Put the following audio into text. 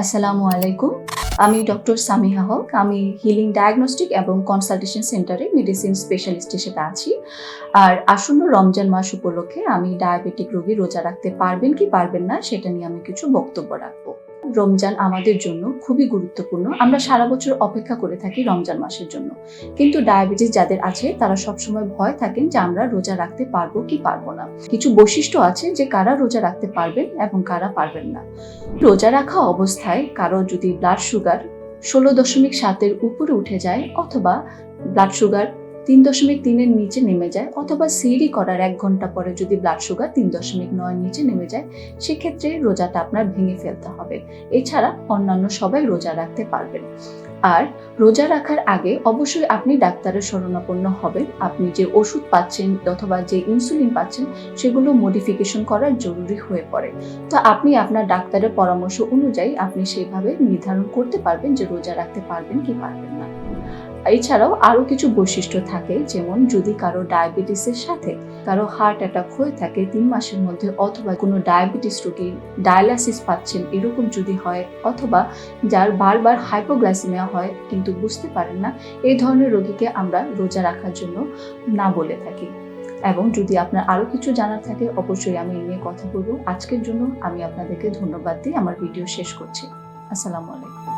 আসসালামু আলাইকুম। আমি ডক্টর সামিহা হক। আমি হিলিং ডায়াগনস্টিক এবং কনসালটেশন সেন্টারে মেডিসিন স্পেশালিস্ট হিসেবে আছি। আর আসন্ন রমজান মাস উপলক্ষে আমি ডায়াবেটিক রোগী রোজা রাখতে পারবেন কি পারবেন না সেটা নিয়ে আমি কিছু বক্তব্য রাখবো। রমজান আমাদের জন্য খুবই গুরুত্বপূর্ণ। আমরা সারা বছর অপেক্ষা করে থাকি রমজান মাসের জন্য। কিন্তু ডায়াবেটিস যাদের আছে তারা সবসময় ভয় থাকেন যে আমরা রোজা রাখতে পারবো কি পারবো না। কিছু বৈশিষ্ট্য আছে যে কারা রোজা রাখতে পারবেন এবং কারা পারবেন না। রোজা রাখা অবস্থায় কারো যদি ব্লাড সুগার 16.7-এর উপরে উঠে যায়, অথবা ব্লাড সুগার 3.3-এর নিচে নেমে যায়, অথবা সেহরি করার 1 ঘন্টা পরে যদি ব্লাড সুগার 3.9-এর নিচে নেমে যায়, সেক্ষেত্রে রোজাটা আপনার ভেঙে ফেলতে হবে। এছাড়া অন্যান্য সবাই রোজা রাখতে পারবেন। আর রোজা রাখার আগে অবশ্যই আপনি ডাক্তারের শরণাপন্ন হবেন। আপনি যে ওষুধ পাচ্ছেন অথবা যে ইনসুলিন পাচ্ছেন সেগুলো মডিফিকেশন করা জরুরি হয়ে পড়ে। তো আপনি আপনার ডাক্তারের পরামর্শ অনুযায়ী আপনি সেভাবে নির্ধারণ করতে পারবেন যে রোজা রাখতে পারবেন কি পারবেন না। এছাড়াও আরো কিছু বৈশিষ্ট্য থাকে, যেমন যদি কারো ডায়াবেটিসের সাথে কারো হার্ট অ্যাটাক হয়ে থাকে 3 মাসের মধ্যে, অথবা কোনো ডায়াবেটিস রোগী ডায়ালাসিস পাচ্ছেন এরকম যদি হয়, অথবা যার বারবার হাইপোগ্লাইসেমিয়া হয় কিন্তু বুঝতে পারেন না, এই ধরনের রোগীকে আমরা রোজা রাখার জন্য না বলে থাকি। এবং যদি আপনার আরো কিছু জানার থাকে অবশ্যই আমি এই নিয়ে কথা বলবো। আজকের জন্য আমি আপনাদেরকে ধন্যবাদ দিয়ে আমার ভিডিও শেষ করছি। আসসালামু আলাইকুম।